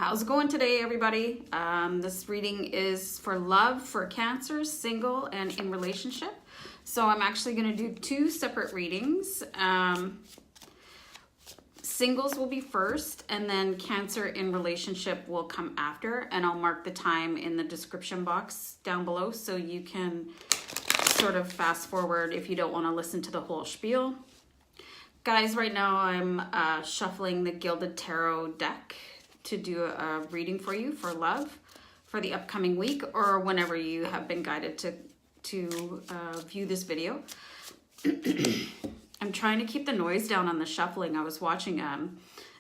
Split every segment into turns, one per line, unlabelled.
How's it going today, everybody? This reading is for love, for Cancer, single, and in relationship. So I'm actually going to do two separate readings. Singles will be first, and then Cancer in relationship will come after. And I'll mark the time in the description box down below so you can sort of fast forward if you don't want to listen to the whole spiel. Guys, right now I'm shuffling the Gilded Tarot deck to do a reading for you for love for the upcoming week or whenever you have been guided to view this video. I'm trying to keep the noise down on the shuffling. I was watching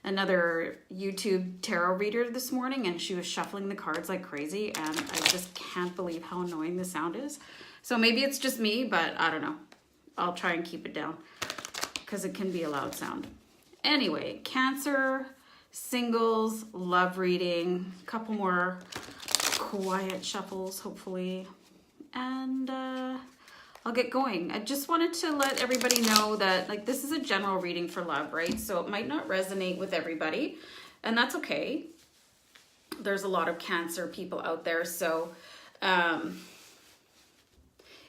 another YouTube tarot reader this morning, and she was shuffling the cards like crazy, and I just can't believe how annoying the sound is. So maybe it's just me, but I don't know. I'll try and keep it down because it can be a loud sound. Anyway, Cancer, singles, love reading, a couple more quiet shuffles, hopefully, and I'll get going. I just wanted to let everybody know that, like, this is a general reading for love, right? So it might not resonate with everybody, and that's okay. There's a lot of Cancer people out there, so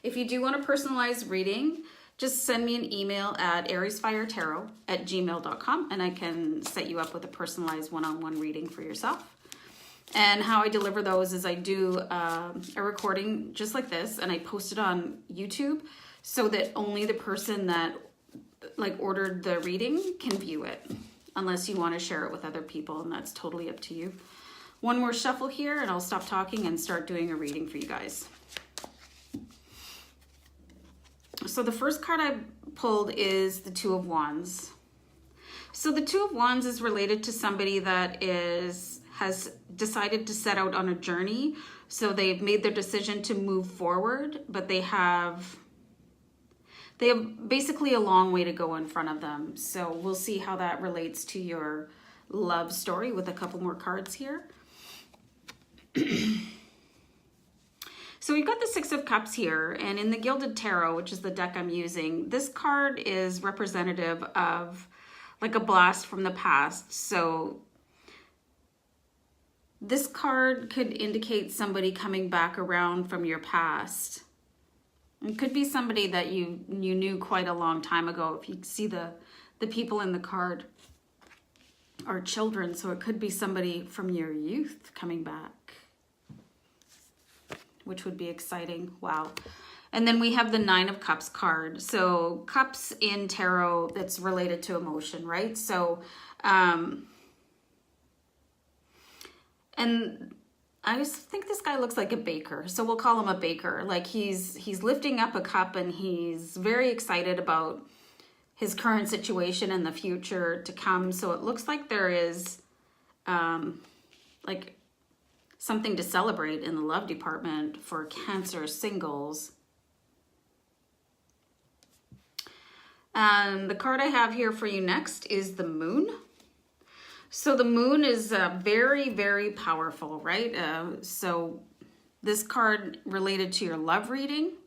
if you do want a personalized reading, just send me an email at AriesFireTarot@gmail.com, and I can set you up with a personalized one-on-one reading for yourself. And how I deliver those is I do a recording just like this, and I post it on YouTube so that only the person that ordered the reading can view it, unless you want to share it with other people, and that's totally up to you. One more shuffle here, and I'll stop talking and start doing a reading for you guys. So the first card I pulled is the Two of Wands. So the Two of Wands is related to somebody that has decided to set out on a journey. So they've made their decision to move forward, but they have basically a long way to go in front of them. So we'll see how that relates to your love story with a couple more cards here. So we've got the Six of Cups here, and in the Gilded Tarot, which is the deck I'm using, this card is representative of like a blast from the past. So this card could indicate somebody coming back around from your past. It could be somebody that you knew quite a long time ago. If you see the people in the card are children, so it could be somebody from your youth coming back, which would be exciting. Wow. And then we have the Nine of Cups card. So cups in tarot, that's related to emotion, right? So, and I just think this guy looks like a baker. So we'll call him a baker. Like he's lifting up a cup, and he's very excited about his current situation and the future to come. So it looks like there is like something to celebrate in the love department for Cancer singles. And the card I have here for you next is the Moon. So the Moon is very, very powerful, right? So this card related to your love reading.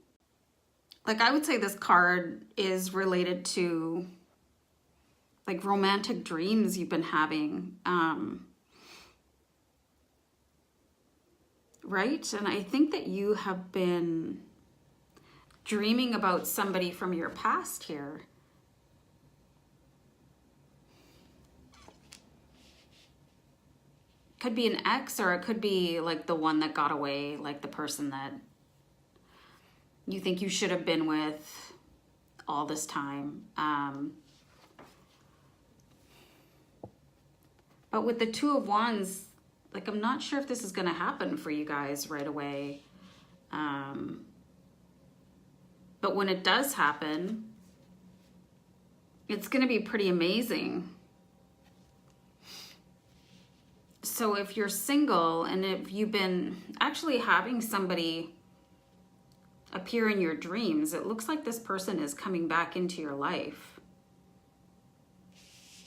Like, I would say this card is related to like romantic dreams you've been having. Right? And I think that you have been dreaming about somebody from your past here. Could be an ex, or it could be like the one that got away, like the person that you think you should have been with all this time. But with the Two of Wands, like, I'm not sure if this is going to happen for you guys right away. But when it does happen, it's going to be pretty amazing. So if you're single, and if you've been actually having somebody appear in your dreams, it looks like this person is coming back into your life.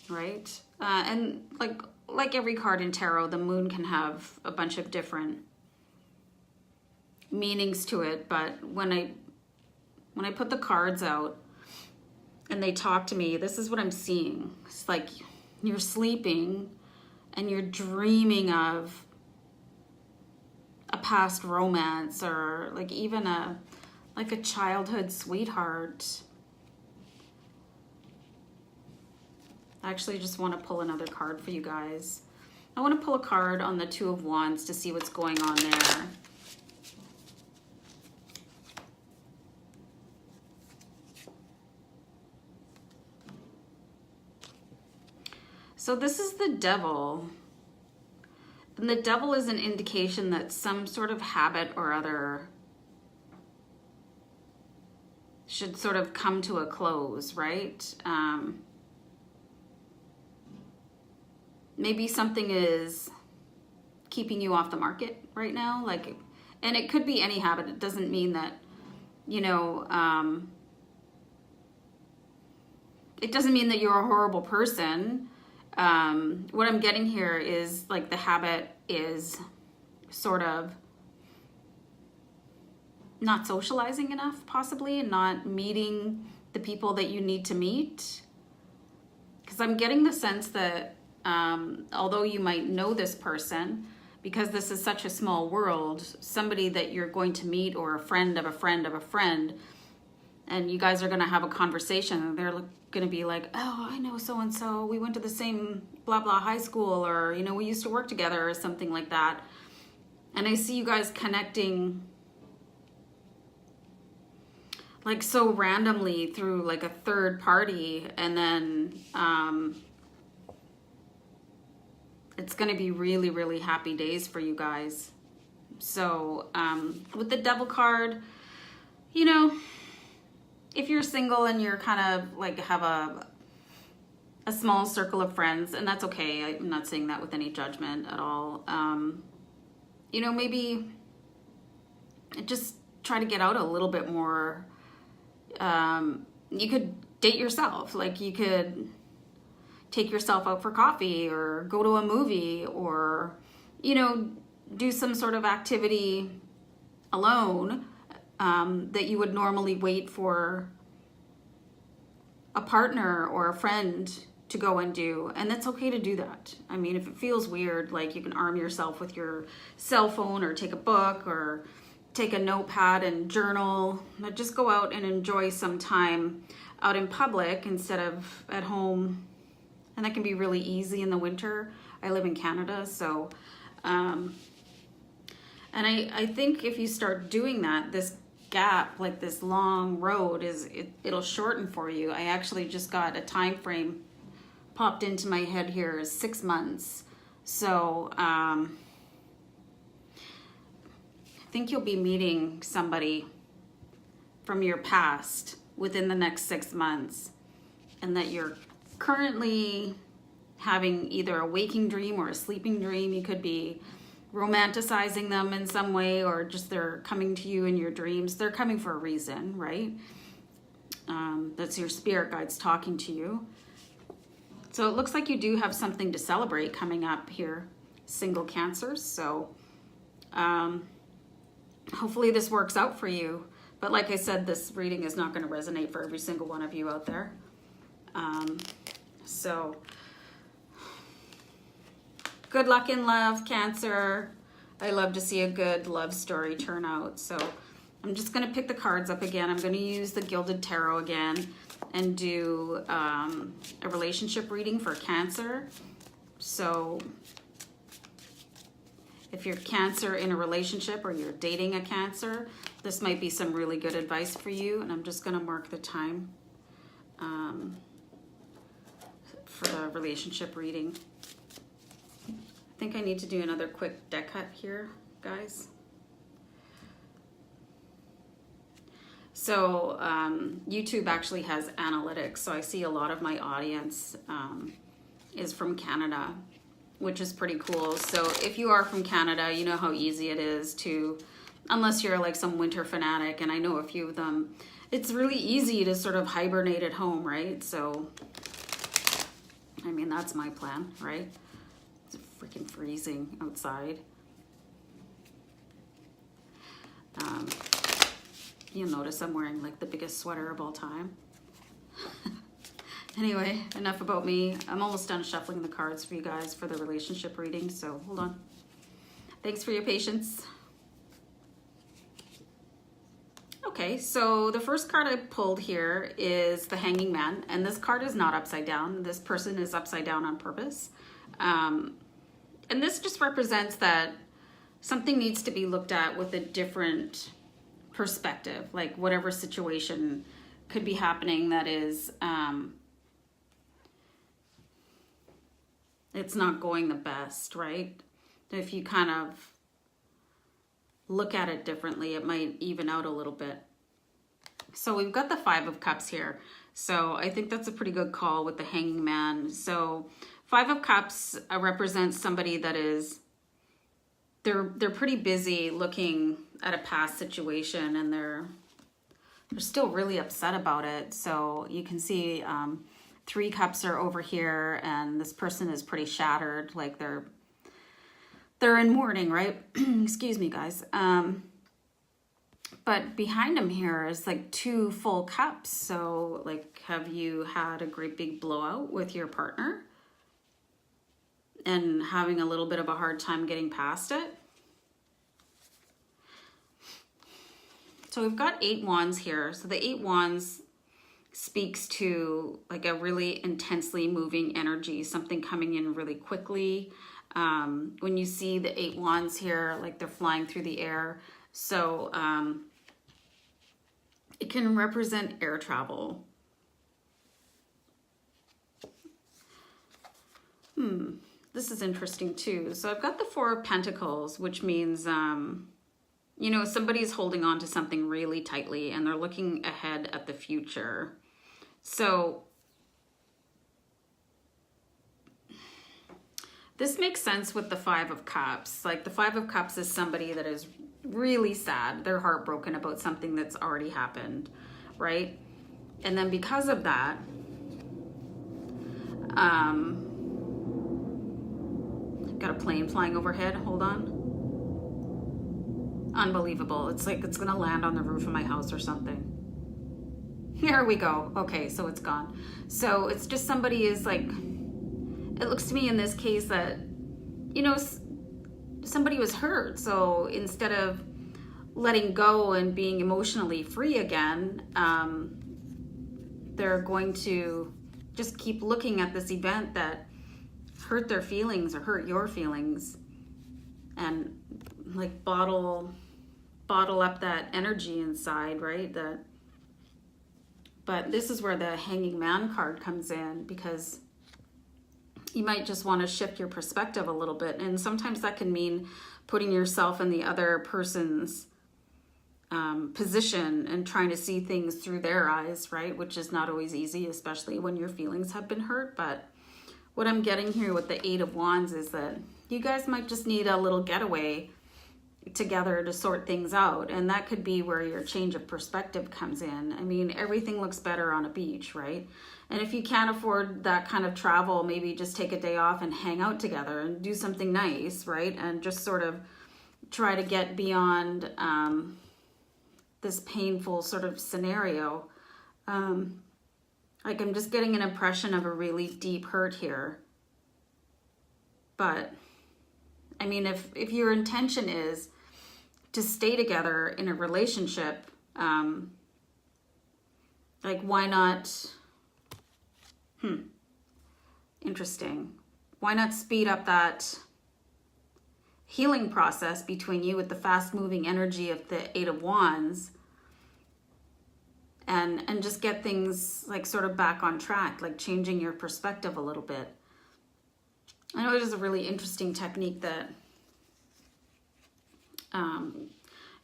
Right? And like every card in tarot, the Moon can have a bunch of different meanings to it, but when I put the cards out and they talk to me, this is what I'm seeing. It's like you're sleeping and you're dreaming of a past romance, or like even a childhood sweetheart. I actually just want to pull another card for you guys. I want to pull a card on the Two of Wands to see what's going on there. So this is the Devil. And the Devil is an indication that some sort of habit or other should sort of come to a close, right? Maybe something is keeping you off the market right now, like, and it could be any habit. It doesn't mean that, you know, it doesn't mean that you're a horrible person. What I'm getting here is like the habit is sort of not socializing enough, possibly, and not meeting the people that you need to meet. Because I'm getting the sense that although you might know this person, because this is such a small world, somebody that you're going to meet, or a friend of a friend of a friend, and you guys are going to have a conversation, and they're going to be like, oh, I know so-and-so, we went to the same blah blah high school, or, you know, we used to work together, or something like that. And I see you guys connecting like so randomly through like a third party, and then it's going to be really, really happy days for you guys. So with the Devil card, you know, if you're single and you're kind of like have a small circle of friends, and that's okay. I'm not saying that with any judgment at all. You know, maybe just try to get out a little bit more. You could date yourself. Like, you could take yourself out for coffee, or go to a movie, or, you know, do some sort of activity alone that you would normally wait for a partner or a friend to go and do. And that's okay to do that. I mean, if it feels weird, like, you can arm yourself with your cell phone, or take a book, or take a notepad and journal. But just go out and enjoy some time out in public instead of at home. And that can be really easy in the winter. I live in Canada, so and I think if you start doing that, this gap, like this long road, it'll shorten for you. I actually just got a time frame popped into my head here, is 6 months. So I think you'll be meeting somebody from your past within the next 6 months, and that you're currently having either a waking dream or a sleeping dream. You could be romanticizing them in some way, or just they're coming to you in your dreams. They're coming for a reason, right? That's your spirit guides talking to you. So it looks like you do have something to celebrate coming up here, single Cancers. So hopefully this works out for you. But like I said, this reading is not going to resonate for every single one of you out there. So good luck in love, Cancer. I love to see a good love story turn out. So I'm just going to pick the cards up again. I'm going to use the Gilded Tarot again and do a relationship reading for Cancer. So if you're Cancer in a relationship, or you're dating a Cancer, this might be some really good advice for you. And I'm just going to mark the time for the relationship reading. I think I need to do another quick deck cut here, guys. So YouTube actually has analytics, so I see a lot of my audience is from Canada, which is pretty cool. So if you are from Canada, you know how easy it is to, unless you're like some winter fanatic, and I know a few of them, it's really easy to sort of hibernate at home, right? So, I mean, that's my plan, right? It's freaking freezing outside. You'll notice I'm wearing like the biggest sweater of all time. Anyway, enough about me. I'm almost done shuffling the cards for you guys for the relationship reading, so hold on. Thanks for your patience. Okay, so the first card I pulled here is the Hanging Man, and this card is not upside down. This person is upside down on purpose. And this just represents that something needs to be looked at with a different perspective, like whatever situation could be happening that is, it's not going the best, right? If you kind of look at it differently, it might even out a little bit. So we've got the Five of Cups here. So I think that's a pretty good call with the Hanging Man. So Five of Cups represents somebody that is, they're pretty busy looking at a past situation, and they're still really upset about it. So you can see Three Cups are over here, and this person is pretty shattered, like they're in mourning, right? Excuse me, guys. But behind them here is like two full cups. So like, have you had a great big blowout with your partner and having a little bit of a hard time getting past it? So we've got 8 Wands here. So the 8 Wands speaks to like a really intensely moving energy, something coming in really quickly. When you see the 8 Wands here, like they're flying through the air. So it can represent air travel. This is interesting too. So I've got the Four of Pentacles, which means, you know, somebody's holding on to something really tightly and they're looking ahead at the future. So this makes sense with the Five of Cups. Like the Five of Cups is somebody that is really sad. They're heartbroken about something that's already happened, right? And then because of that, got a plane flying overhead. Hold on. Unbelievable. It's like it's gonna land on the roof of my house or something. Here we go. Okay, so it's gone. So it's just somebody is like, it looks to me in this case that, you know, somebody was hurt. So instead of letting go and being emotionally free again, they're going to just keep looking at this event that hurt their feelings or hurt your feelings, and like bottle up that energy inside, right? But this is where the Hanging Man card comes in, because you might just want to shift your perspective a little bit. And sometimes that can mean putting yourself in the other person's position and trying to see things through their eyes, right? Which is not always easy, especially when your feelings have been hurt. But what I'm getting here with the 8 of Wands is that you guys might just need a little getaway together to sort things out. And that could be where your change of perspective comes in. I mean, everything looks better on a beach, right? And if you can't afford that kind of travel, maybe just take a day off and hang out together and do something nice, right? And just sort of try to get beyond this painful sort of scenario. Like I'm just getting an impression of a really deep hurt here. But I mean, if your intention is to stay together in a relationship, like why not, interesting. Why not speed up that healing process between you with the fast moving energy of the 8 of Wands, and just get things like sort of back on track, like changing your perspective a little bit. I know it is a really interesting technique that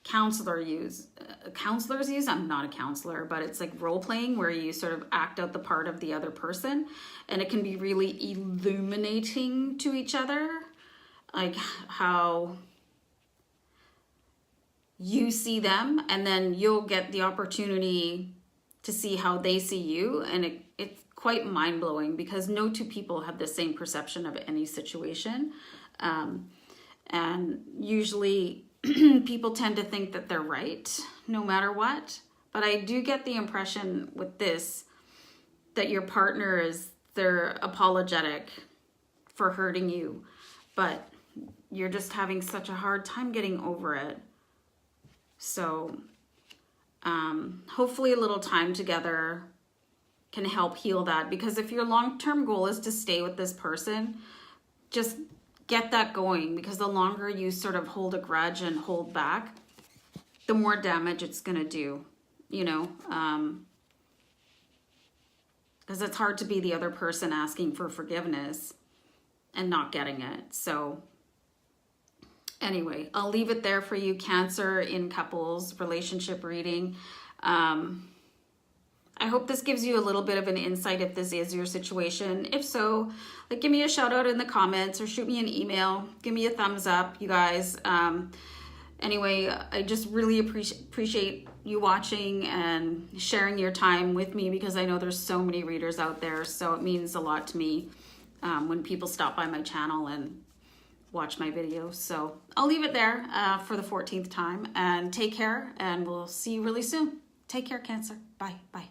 counselors use. I'm not a counselor, but it's like role playing where you sort of act out the part of the other person, and it can be really illuminating to each other, like how you see them, and then you'll get the opportunity to see how they see you, and it's quite mind-blowing because no two people have the same perception of any situation, and usually people tend to think that they're right no matter what. But I do get the impression with this that your partner they're apologetic for hurting you, but you're just having such a hard time getting over it. So hopefully a little time together can help heal that, because if your long-term goal is to stay with this person, just get that going, because the longer you sort of hold a grudge and hold back, the more damage it's going to do, you know, because it's hard to be the other person asking for forgiveness and not getting it. So anyway, I'll leave it there for you, Cancer, in couples relationship reading. I hope this gives you a little bit of an insight if this is your situation. If so, like, give me a shout out in the comments or shoot me an email. Give me a thumbs up, you guys. Anyway, I just really appreciate you watching and sharing your time with me, because I know there's so many readers out there. So it means a lot to me when people stop by my channel and watch my videos. So I'll leave it there for the 14th time, and take care, and we'll see you really soon. Take care, Cancer. Bye. Bye.